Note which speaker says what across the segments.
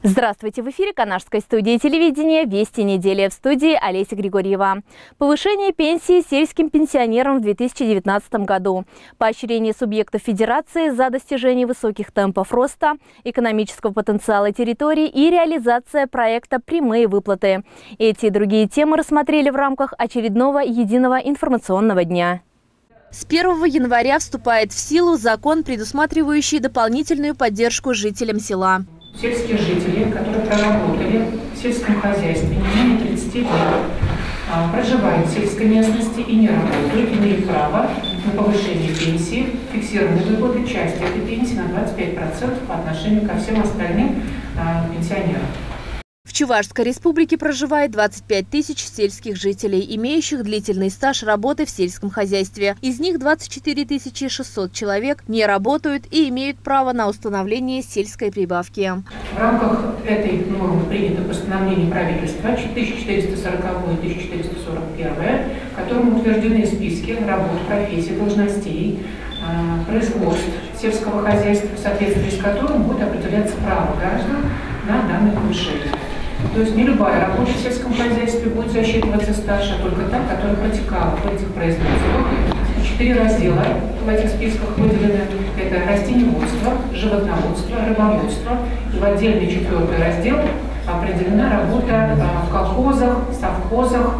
Speaker 1: Здравствуйте! В эфире Канашской студии телевидения «Вести недели». В студии Олеся Григорьева. Повышение пенсии сельским пенсионерам в 2019 году. Поощрение субъектов федерации за достижение высоких темпов роста, экономического потенциала территорий и реализация проекта «Прямые выплаты». Эти и другие темы рассмотрели в рамках очередного единого информационного дня. С 1 января вступает в силу закон, предусматривающий дополнительную поддержку жителям села.
Speaker 2: Сельские жители, которые проработали в сельском хозяйстве не менее 30 лет, проживают в сельской местности и не работают, имеют право на повышение пенсии, фиксированной выплаты части этой пенсии на 25% по отношению ко всем остальным пенсионерам.
Speaker 1: В Чувашской республике проживает 25 тысяч сельских жителей, имеющих длительный стаж работы в сельском хозяйстве. Из них 24 600 человек не работают и имеют право на установление сельской прибавки.
Speaker 2: В рамках этой нормы принято постановление правительства 1440 и 1441, которым утверждены списки работ, профессий, должностей, производств сельского хозяйства, в соответствии с которым будет определяться право граждан на данное повышение. То есть не любая работа в сельском хозяйстве будет засчитываться стаж, а только та, которая протекала в этих производствах. 4 раздела в этих списках выделены. Это растениеводство, животноводство, рыбоводство. И в отдельный 4-й раздел определена работа в колхозах, совхозах,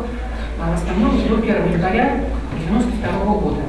Speaker 2: в основном до 1 января 1992 года.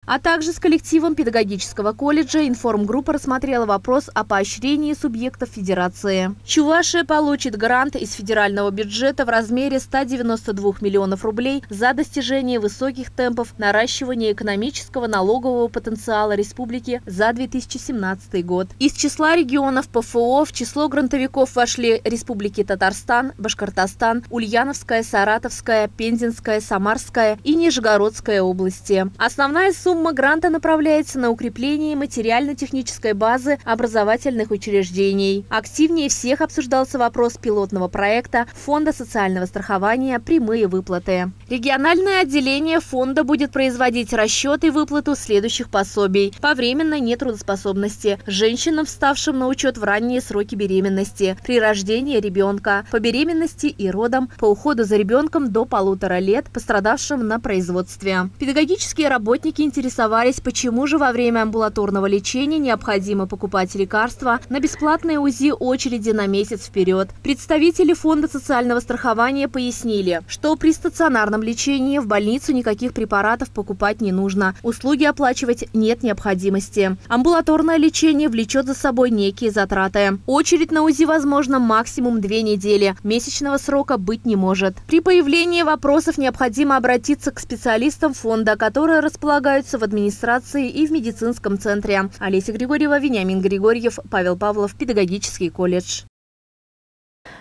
Speaker 1: А также с коллективом педагогического колледжа информгруппа рассмотрела вопрос о поощрении субъектов федерации. Чувашия получит грант из федерального бюджета в размере 192 миллионов рублей за достижение высоких темпов наращивания экономического налогового потенциала республики за 2017 год. Из числа регионов ПФО в число грантовиков вошли республики Татарстан, Башкортостан, Ульяновская, Саратовская, Пензенская, Самарская и Нижегородская области. Основная сумма гранта направляется на укрепление материально-технической базы образовательных учреждений. Активнее всех обсуждался вопрос пилотного проекта Фонда социального страхования «Прямые выплаты». Региональное отделение фонда будет производить расчет и выплату следующих пособий: по временной нетрудоспособности, женщинам, вставшим на учет в ранние сроки беременности, при рождении ребенка, по беременности и родам, по уходу за ребенком до 1,5 лет, пострадавшим на производстве. Педагогические работники интересовались, почему же во время амбулаторного лечения необходимо покупать лекарства на бесплатные УЗИ очереди на месяц вперед. Представители Фонда социального страхования пояснили, что при стационарном лечении в больницу никаких препаратов покупать не нужно, услуги оплачивать нет необходимости. Амбулаторное лечение влечет за собой некие затраты. Очередь на УЗИ возможно максимум 2 недели, месячного срока быть не может. При появлении вопросов необходимо обратиться к специалистам фонда, которые располагаются в администрации и в медицинском центре. Олеся Григорьева, Вениамин Григорьев, Павел Павлов, Педагогический колледж.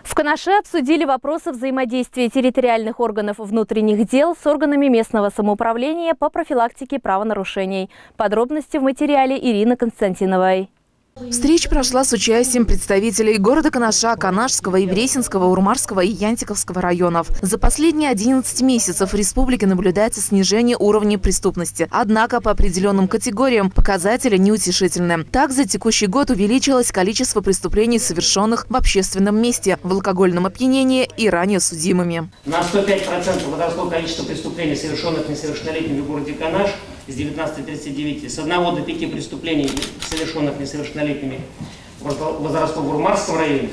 Speaker 1: В Канаше обсудили вопросы взаимодействия территориальных органов внутренних дел с органами местного самоуправления по профилактике правонарушений. Подробности в материале Ирины Константиновой.
Speaker 3: Встреча прошла с участием представителей города Канаша, Канашского, Еврейсинского, Урмарского и Янтиковского районов. За последние 11 месяцев в республике наблюдается снижение уровня преступности. Однако по определенным категориям показатели неутешительны. Так, за текущий год увеличилось количество преступлений, совершенных в общественном месте, в алкогольном опьянении и ранее судимыми.
Speaker 4: На 105% возросло количество преступлений, совершенных несовершеннолетними в городе Канаш, с 19,39. С 1 до 5 преступлений, совершенных несовершеннолетними, возросло в Урмарском районе.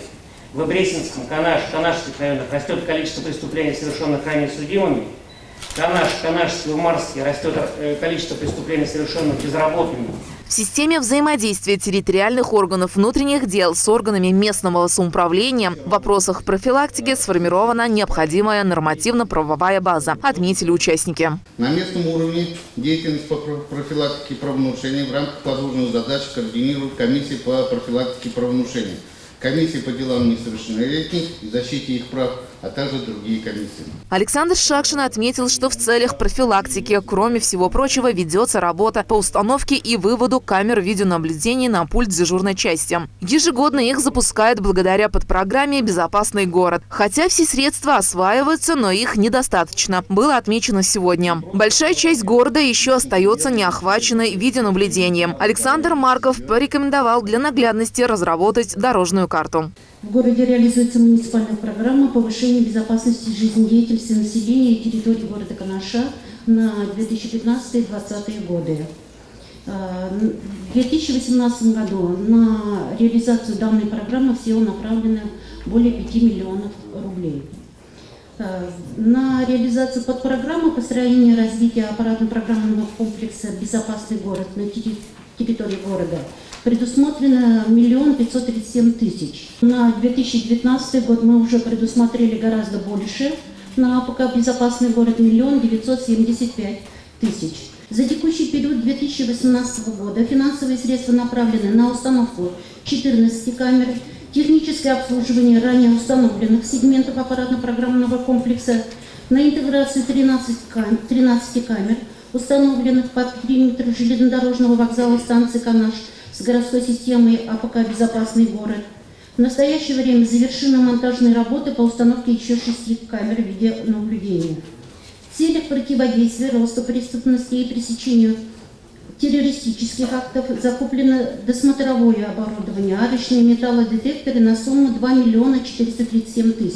Speaker 4: В Еврейсинском, Канашских районах растет количество преступлений, совершенных ранее судимыми. Канашский, Урмарский растет количество преступлений, совершенных безработными.
Speaker 3: В системе взаимодействия территориальных органов внутренних дел с органами местного самоуправления в вопросах профилактики сформирована необходимая нормативно-правовая база, отметили участники.
Speaker 5: На местном уровне деятельность по профилактике правонарушений в рамках возложенных задач координирует комиссия по профилактике правонарушений, комиссия по делам несовершеннолетних и защите их прав, а также другие комиссии.
Speaker 3: Александр Шакшин отметил, что в целях профилактики, кроме всего прочего, ведется работа по установке и выводу камер видеонаблюдения на пульт дежурной части. Ежегодно их запускают благодаря подпрограмме «Безопасный город». Хотя все средства осваиваются, но их недостаточно, было отмечено сегодня. Большая часть города еще остается неохваченной видеонаблюдением. Александр Марков порекомендовал для наглядности разработать дорожную карту.
Speaker 6: В городе реализуется муниципальная программа повышения безопасности жизнедеятельности населения и территории города Канаша на 2015-2020 годы. В 2018 году на реализацию данной программы всего направлено более 5 миллионов рублей. На реализацию подпрограммы построения и развития аппаратно-программного комплекса «Безопасный город» на территории города предусмотрено 1 537 000. На 2019 год мы уже предусмотрели гораздо больше. На АПК «Безопасный город» 1 975 000. За текущий период 2018 года финансовые средства направлены на установку 14 камер, техническое обслуживание ранее установленных сегментов аппаратно-программного комплекса, на интеграцию 13 камер, установленных по периметру железнодорожного вокзала станции Канаш с городской системой АПК «Безопасный город». В настоящее время завершены монтажные работы по установке еще 6 камер видеонаблюдения. В целях противодействия росту преступности и пресечению террористических актов закуплено досмотровое оборудование, арочные металлодетекторы на сумму 2 437 000.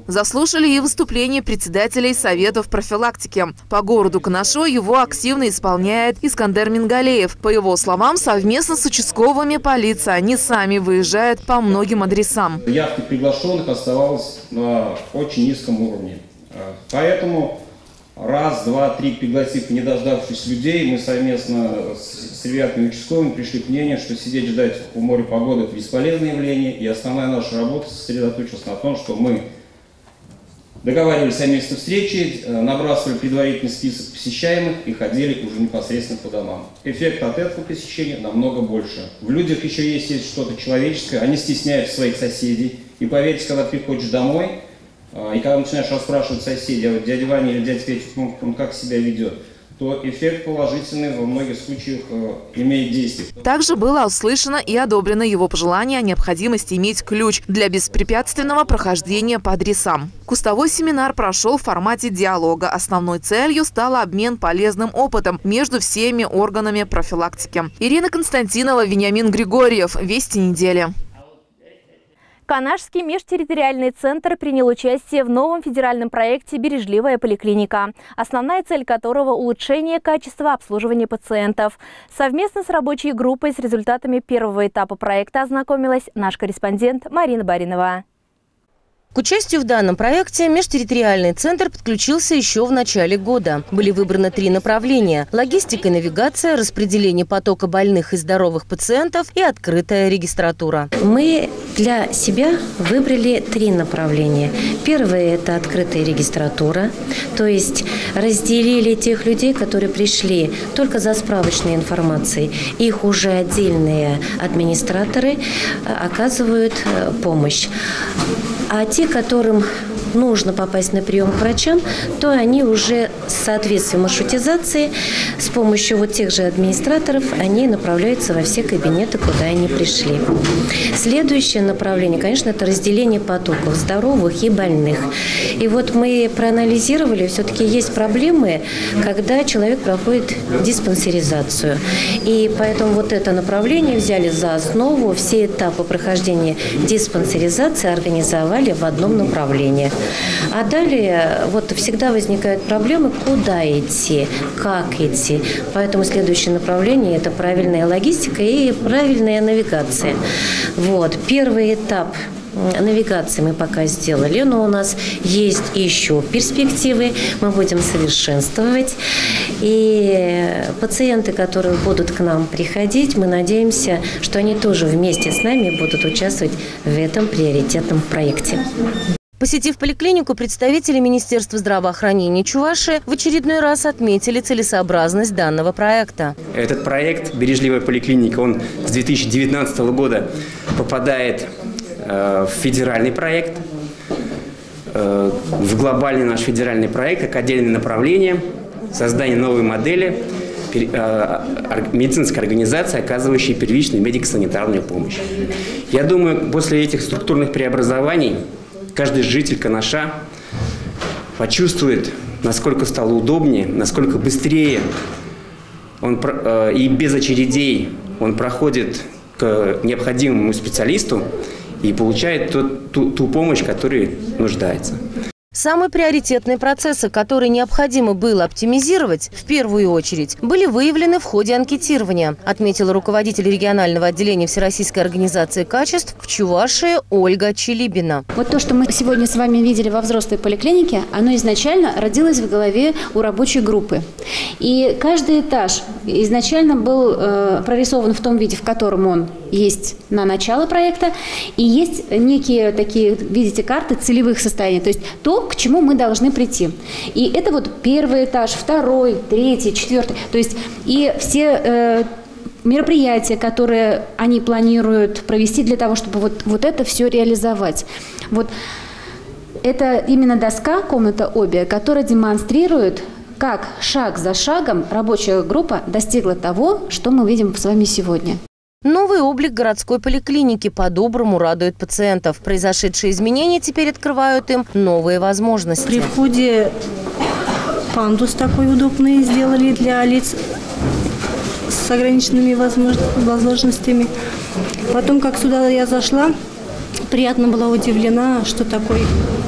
Speaker 3: Заслушали и выступления председателей советов профилактики. По городу Канашу его активно исполняет Искандер Мингалеев. По его словам, совместно с участковыми полиции они сами выезжают по многим адресам.
Speaker 7: Явки приглашенных оставалось на очень низком уровне. Поэтому раз, два, три пригласив не дождавшись людей, мы совместно с ребятами участковыми пришли к мнению, что сидеть ждать у моря погоды – это бесполезное явление. И основная наша работа сосредоточилась на том, что мы договаривались о месте встречи, набрасывали предварительный список посещаемых и ходили уже непосредственно по домам. Эффект от этого посещения намного больше. В людях еще есть что-то человеческое, они стесняют своих соседей. И поверьте, когда ты приходишь домой, и когда начинаешь расспрашивать соседей, а вот дядя Ваня или дядя Петя, он как себя ведет, то эффект положительный во многих случаях имеет действие.
Speaker 3: Также было услышано и одобрено его пожелание о необходимости иметь ключ для беспрепятственного прохождения по адресам. Кустовой семинар прошел в формате диалога. Основной целью стал обмен полезным опытом между всеми органами профилактики. Ирина Константинова, Вениамин Григорьев. Вести недели.
Speaker 1: Канашский межтерриториальный центр принял участие в новом федеральном проекте «Бережливая поликлиника», основная цель которого – улучшение качества обслуживания пациентов. Совместно с рабочей группой с результатами первого этапа проекта ознакомилась наш корреспондент Марина Баринова.
Speaker 8: К участию в данном проекте межтерриториальный центр подключился еще в начале года. Были выбраны 3 направления – логистика и навигация, распределение потока больных и здоровых пациентов и открытая регистратура.
Speaker 9: Мы для себя выбрали 3 направления. Первое – это открытая регистратура, то есть разделили тех людей, которые пришли только за справочной информацией. Их уже отдельные администраторы оказывают помощь. А те, которым нужно попасть на прием к врачам, то они уже в соответствии маршрутизации с помощью вот тех же администраторов они направляются во все кабинеты, куда они пришли. Следующее направление, конечно, это разделение потоков здоровых и больных. И вот мы проанализировали, все-таки есть проблемы, когда человек проходит диспансеризацию. И поэтому вот это направление взяли за основу, все этапы прохождения диспансеризации организовали в одном направлении. А далее вот всегда возникают проблемы, куда идти, как идти. Поэтому следующее направление – это правильная логистика и правильная навигация. Вот. Первый этап навигации мы пока сделали, но у нас есть еще перспективы, мы будем совершенствовать. И пациенты, которые будут к нам приходить, мы надеемся, что они тоже вместе с нами будут участвовать в этом приоритетном проекте.
Speaker 8: Посетив поликлинику, представители Министерства здравоохранения Чувашии в очередной раз отметили целесообразность данного проекта.
Speaker 10: Этот проект «Бережливая поликлиника», он с 2019 года попадает в федеральный проект. в глобальный наш федеральный проект как отдельное направление создания новой модели медицинской организации, оказывающей первичную медико-санитарную помощь. Я думаю, после этих структурных преобразований каждый житель Канаша почувствует, насколько стало удобнее, насколько быстрее он, и без очередей он проходит к необходимому специалисту и получает ту помощь, в которой нуждается.
Speaker 8: Самые приоритетные процессы, которые необходимо было оптимизировать, в первую очередь, были выявлены в ходе анкетирования, отметила руководитель регионального отделения Всероссийской организации качеств в Чувашии Ольга Челибина.
Speaker 11: Вот то, что мы сегодня с вами видели во взрослой поликлинике, оно изначально родилось в голове у рабочей группы. И каждый этаж изначально был прорисован в том виде, в котором он есть на начало проекта, и есть некие такие, видите, карты целевых состояний, то есть то, к чему мы должны прийти. И это вот первый этаж, второй, третий, четвертый, то есть и все мероприятия, которые они планируют провести для того, чтобы вот это все реализовать. Вот это именно доска, комната ОБИ, которая демонстрирует, как шаг за шагом рабочая группа достигла того, что мы видим с вами сегодня.
Speaker 8: Новый облик городской поликлиники по-доброму радует пациентов. Произошедшие изменения теперь открывают им новые возможности.
Speaker 12: При входе пандус такой удобный сделали для лиц с ограниченными возможностями. Потом, как сюда я зашла, приятно была удивлена, что такой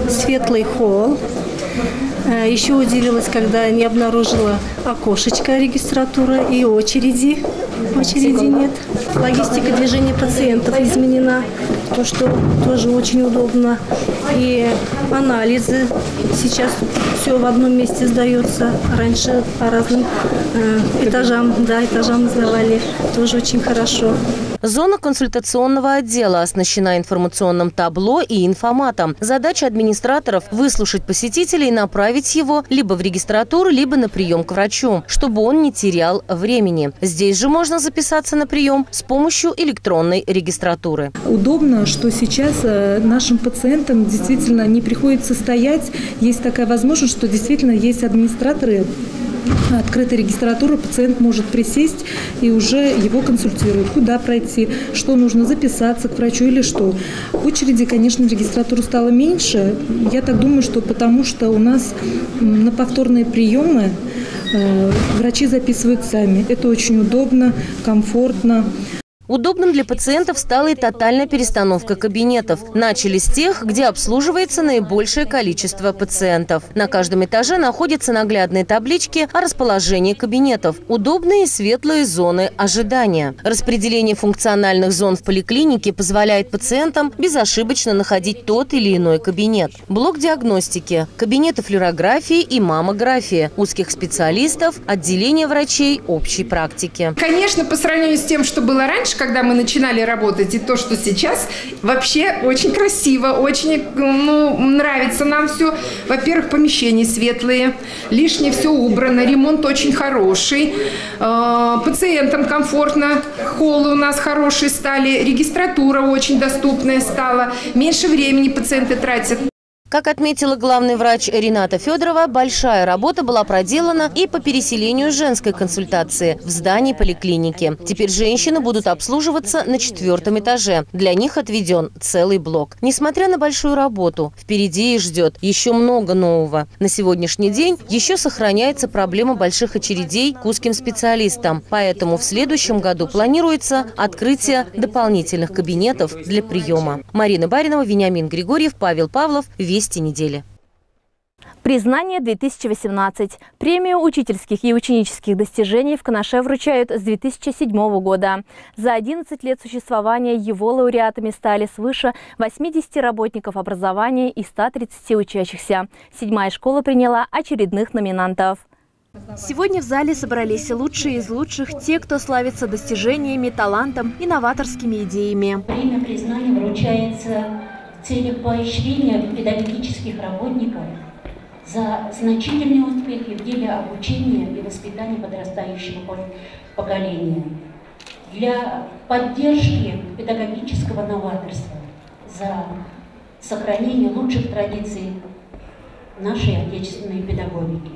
Speaker 12: светлый холл. Еще удивилась, когда не обнаружила окошечко регистратуры и очереди. Очереди нет. Логистика движения пациентов изменена, то, что тоже очень удобно. И анализы сейчас все в одном месте сдается. Раньше по разным этажам сдавали. Тоже очень хорошо.
Speaker 8: Зона консультационного отдела оснащена информационным табло и информатом. Задача администраторов – выслушать посетителя и направить его либо в регистратуру, либо на прием к врачу, чтобы он не терял времени. Здесь же можно записаться на прием с помощью электронной регистратуры.
Speaker 13: Удобно, что сейчас нашим пациентам действительно не приходится стоять. Есть такая возможность, что действительно есть администраторы, открытая регистратура, пациент может присесть и уже его консультируют, куда пройти, что нужно, записаться к врачу или что. Очереди, конечно, в регистратуру стало меньше. Я так думаю, что потому что у нас на повторные приемы врачи записывают сами. Это очень удобно, комфортно.
Speaker 8: Удобным для пациентов стала и тотальная перестановка кабинетов. Начали с тех, где обслуживается наибольшее количество пациентов. На каждом этаже находятся наглядные таблички о расположении кабинетов. Удобные и светлые зоны ожидания. Распределение функциональных зон в поликлинике позволяет пациентам безошибочно находить тот или иной кабинет. Блок диагностики, кабинеты флюорографии и маммографии, узких специалистов, отделение врачей общей практики.
Speaker 14: Конечно, по сравнению с тем, что было раньше, когда мы начинали работать, и то, что сейчас, вообще очень красиво, очень нравится нам все. Во-первых, помещения светлые, лишнее все убрано, ремонт очень хороший, пациентам комфортно, холлы у нас хорошие стали, регистратура очень доступная стала, меньше времени пациенты тратят.
Speaker 8: Как отметила главный врач Рената Федорова, большая работа была проделана и по переселению женской консультации в здании поликлиники. Теперь женщины будут обслуживаться на 4-м этаже. Для них отведен целый блок. Несмотря на большую работу, впереди их ждет еще много нового. На сегодняшний день еще сохраняется проблема больших очередей к узким специалистам. Поэтому в следующем году планируется открытие дополнительных кабинетов для приема. Марина Баринова, Вениамин Григорьев, Павел Павлов. Вести недели.
Speaker 1: Признание 2018. Премию учительских и ученических достижений в Канаше вручают с 2007 года. За 11 лет существования его лауреатами стали свыше 80 работников образования и 130 учащихся. 7-я школа приняла очередных номинантов. Сегодня в зале собрались лучшие из лучших, те, кто славится достижениями, талантом и новаторскими идеями.
Speaker 15: Премия признания вручается в целях поощрения педагогических работников за значительные успехи в деле обучения и воспитания подрастающего поколения, для поддержки педагогического новаторства, за сохранения лучших традиций нашей отечественной педагогики.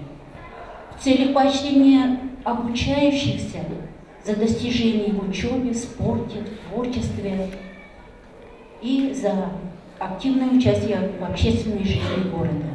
Speaker 15: В целях поощрения обучающихся за достижения в учебе, спорте, творчестве и за активное участие в общественной жизни города.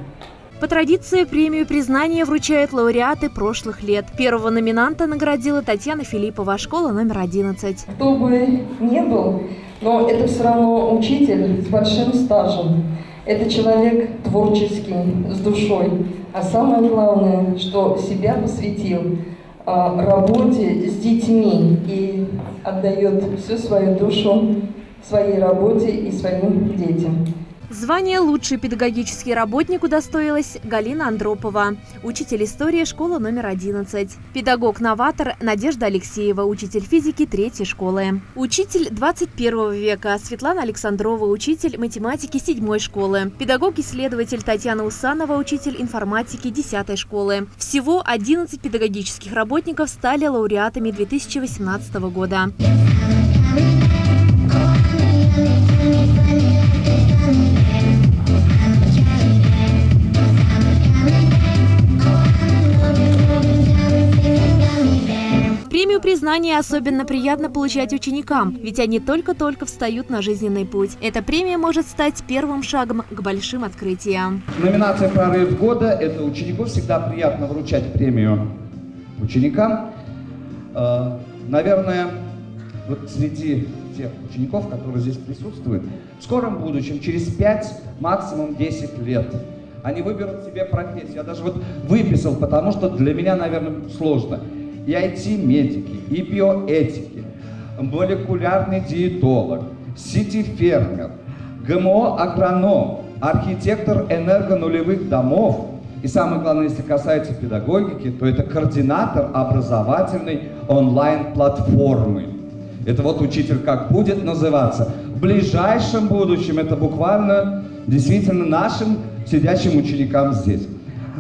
Speaker 1: По традиции премию признания вручают лауреаты прошлых лет. Первого номинанта наградила Татьяна Филиппова, школа номер 11.
Speaker 16: Кто бы ни был, но это все равно учитель с большим стажем. Это человек творческий, с душой. А самое главное, что себя посвятил работе с детьми и отдает всю свою душу своей работе и своим детям.
Speaker 1: Звание «Лучший педагогический работник» удостоилась Галина Андропова, учитель истории, школа номер 11. Педагог-новатор Надежда Алексеева, учитель физики 3-й школы. Учитель 21 века Светлана Александрова, учитель математики 7-й школы. Педагог-исследователь Татьяна Усанова, учитель информатики 10-й школы. Всего 11 педагогических работников стали лауреатами 2018 года. Премию признания особенно приятно получать ученикам, ведь они только-только встают на жизненный путь. Эта премия может стать первым шагом к большим открытиям.
Speaker 17: Номинация «Прорыв года» – это ученику всегда приятно вручать премию ученикам. Наверное, вот среди тех учеников, которые здесь присутствуют, в скором будущем, через 5, максимум 10 лет, они выберут себе профессию. Я даже вот выписал, потому что для меня, наверное, сложно. И IT-медики, и биоэтики, молекулярный диетолог, сити-фермер, ГМО-агроном, архитектор энергонулевых домов. И самое главное, если касается педагогики, то это координатор образовательной онлайн-платформы. Это вот учитель как будет называться. В ближайшем будущем это буквально действительно нашим сидящим ученикам здесь.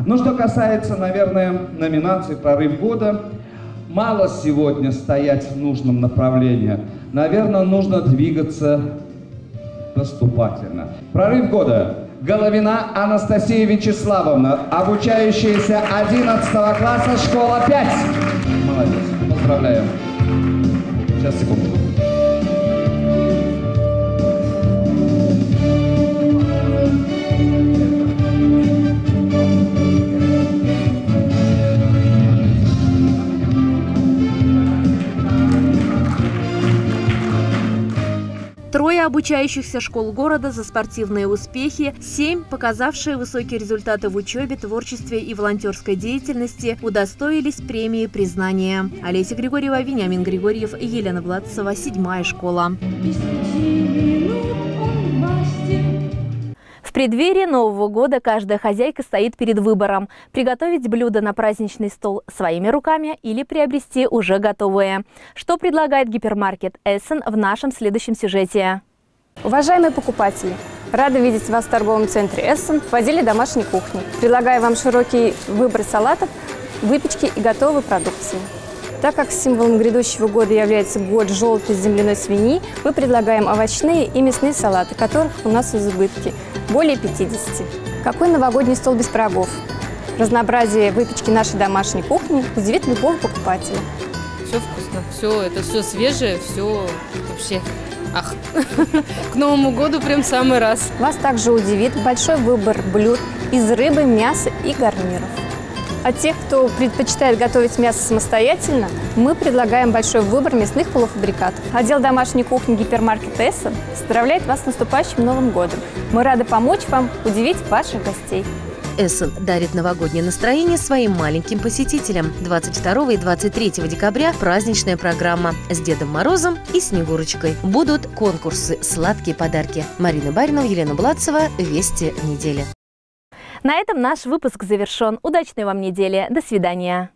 Speaker 17: Ну, что касается, наверное, номинации «Прорыв года», мало сегодня стоять в нужном направлении. Наверное, нужно двигаться поступательно. «Прорыв года». Головина Анастасия Вячеславовна, обучающаяся 11 класса, школа 5. Молодец, поздравляем. Сейчас, секунду.
Speaker 1: Трое обучающихся школ города за спортивные успехи, 7, показавшие высокие результаты в учебе, творчестве и волонтерской деятельности, удостоились премии признания. Олеся Григорьева, Вениамин Григорьев, Елена Владцева, 7-я школа.
Speaker 18: В преддверии Нового года каждая хозяйка стоит перед выбором – приготовить блюдо на праздничный стол своими руками или приобрести уже готовые. Что предлагает гипермаркет Эссен в нашем следующем сюжете.
Speaker 19: Уважаемые покупатели, рады видеть вас в торговом центре Эссен в отделе домашней кухни. Предлагаю вам широкий выбор салатов, выпечки и готовой продукции. Так как символом грядущего года является год желтой земляной свиньи, мы предлагаем овощные и мясные салаты, которых у нас в избытке более 50. Какой новогодний стол без пирогов? Разнообразие выпечки нашей домашней кухни удивит любого покупателя.
Speaker 20: Все вкусно, все свежее, все вообще. Ах, к Новому году прям самый раз.
Speaker 19: Вас также удивит большой выбор блюд из рыбы, мяса и гарниров. А тех, кто предпочитает готовить мясо самостоятельно, мы предлагаем большой выбор мясных полуфабрикатов. Отдел домашней кухни гипермаркет Эссен поздравляет вас с наступающим Новым годом. Мы рады помочь вам удивить ваших гостей.
Speaker 8: Эссен дарит новогоднее настроение своим маленьким посетителям. 22 и 23 декабря праздничная программа с Дедом Морозом и Снегурочкой. Будут конкурсы, сладкие подарки. Марина Баринова, Елена Владцева. Вести недели.
Speaker 18: На этом наш выпуск завершен. Удачной вам недели. До свидания.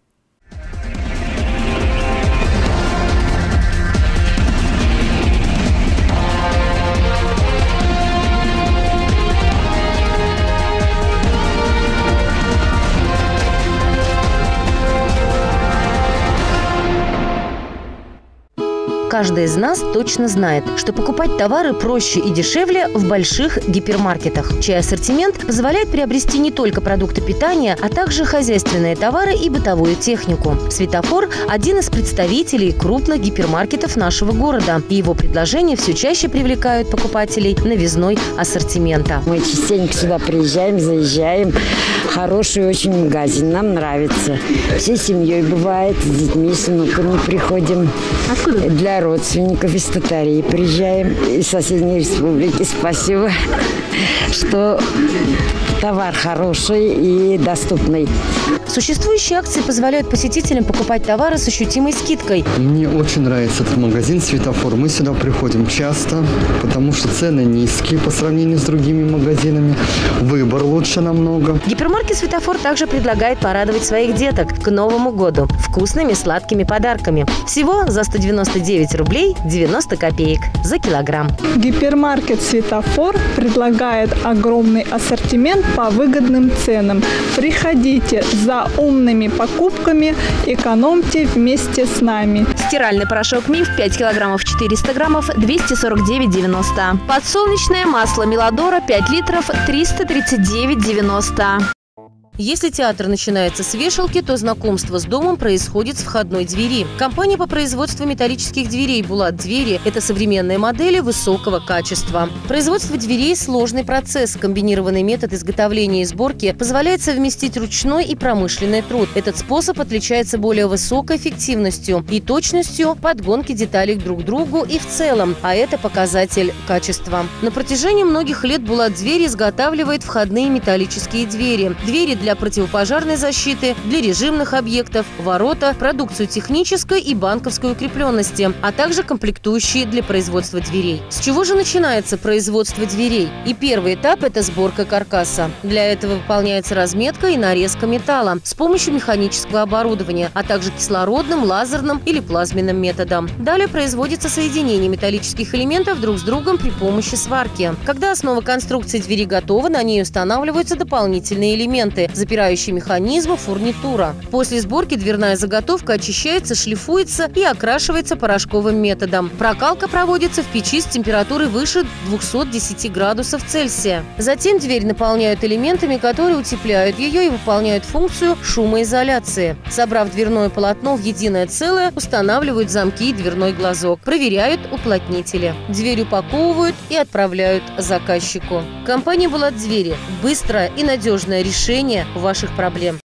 Speaker 8: Каждый из нас точно знает, что покупать товары проще и дешевле в больших гипермаркетах, чей ассортимент позволяет приобрести не только продукты питания, а также хозяйственные товары и бытовую технику. «Светофор» – один из представителей крупных гипермаркетов нашего города, и его предложения все чаще привлекают покупателей новизной ассортимента.
Speaker 21: Мы частенько сюда приезжаем, заезжаем. Хороший очень магазин, нам нравится. Всей семьей бывает, с детьми, с внуками приходим.
Speaker 18: Откуда?
Speaker 21: Для родственников из Татарии приезжаем, из соседней республики. Спасибо, что товар хороший и доступный.
Speaker 8: Существующие акции позволяют посетителям покупать товары с ощутимой скидкой.
Speaker 22: Мне очень нравится этот магазин «Светофор». Мы сюда приходим часто, потому что цены низкие по сравнению с другими магазинами. Выбор лучше намного.
Speaker 8: Гипермаркет «Светофор» также предлагает порадовать своих деток к Новому году вкусными сладкими подарками. Всего за 199 рублей 90 копеек за килограмм.
Speaker 23: Гипермаркет «Светофор» предлагает огромный ассортимент по выгодным ценам. Приходите за умными покупками, экономьте вместе с нами.
Speaker 1: Стиральный порошок «Миф» 5 килограммов 400 граммов 249,90. Подсолнечное масло «Мелодора» 5 литров 339,90.
Speaker 8: Если театр начинается с вешалки, то знакомство с домом происходит с входной двери. Компания по производству металлических дверей «Булат Двери» – это современные модели высокого качества. Производство дверей – сложный процесс. Комбинированный метод изготовления и сборки позволяет совместить ручной и промышленный труд. Этот способ отличается более высокой эффективностью и точностью подгонки деталей друг к другу и в целом, а это показатель качества. На протяжении многих лет «Булат Двери» изготавливает входные металлические двери. Двери для противопожарной защиты, для режимных объектов, ворота, продукцию технической и банковской укрепленности, а также комплектующие для производства дверей. С чего же начинается производство дверей? И первый этап – это сборка каркаса. Для этого выполняется разметка и нарезка металла с помощью механического оборудования, а также кислородным, лазерным или плазменным методом. Далее производится соединение металлических элементов друг с другом при помощи сварки. Когда основа конструкции двери готова, на ней устанавливаются дополнительные элементы – запирающие механизмы, фурнитура. После сборки дверная заготовка очищается, шлифуется и окрашивается порошковым методом. Прокалка проводится в печи с температурой выше 210 градусов Цельсия. Затем дверь наполняют элементами, которые утепляют ее и выполняют функцию шумоизоляции. Собрав дверное полотно в единое целое, устанавливают замки и дверной глазок. Проверяют уплотнители. Дверь упаковывают и отправляют заказчику. Компания «Булат Двери» – быстрое и надежное решение ваших проблем.